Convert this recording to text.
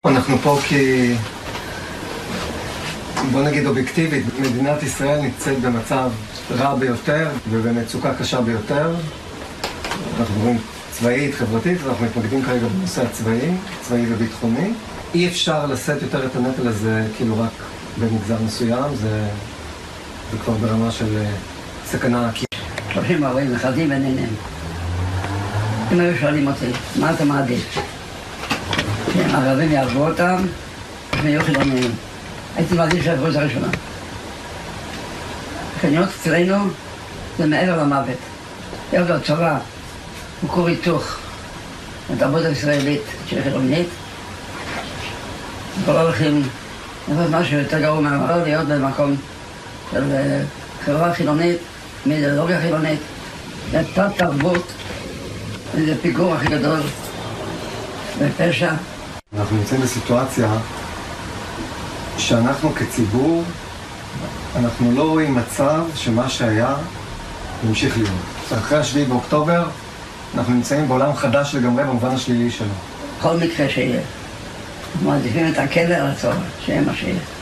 אנחנו פה כי, בוא נגיד אובייקטיבית, מדינת ישראל נמצאת במצב רע ביותר ובמצוקה קשה ביותר. אנחנו מדברים צבאית, חברתית, ואנחנו מתמקדים כרגע בנושא צבאי וביטחוני. אי אפשר לשאת יותר את הנטל הזה כאילו רק במגזר מסוים, זה כבר ברמה של סכנה עקיפה. 30 40 נכדים ונינים. אם היו שואלים אותי, מה אתה מעדיף? שהערבים יעזבו אותם, ויהיו חילוניים. הייתי מעדיף שיעזבו את הראשונה. חניות אצלנו זה מעבר למוות. יש לו צבא, הוא כור היתוך, התרבות הישראלית שהיא חילונית. כבר הולכים לעשות משהו יותר גרוע מהמערב, להיות במקום של חברה חילונית, מאידיאולוגיה חילונית. זה תת תרבות, וזה פיגור הכי גדול בפשע. אנחנו נמצאים בסיטואציה שאנחנו כציבור, אנחנו לא רואים מצב שמה שהיה ימשיך להיות. אחרי השביעי באוקטובר, אנחנו נמצאים בעולם חדש לגמרי במובן השלילי שלו. כל מקרה שיהיה, מעדיפים את הכלא על הצורך, שיהיה מה שיהיה.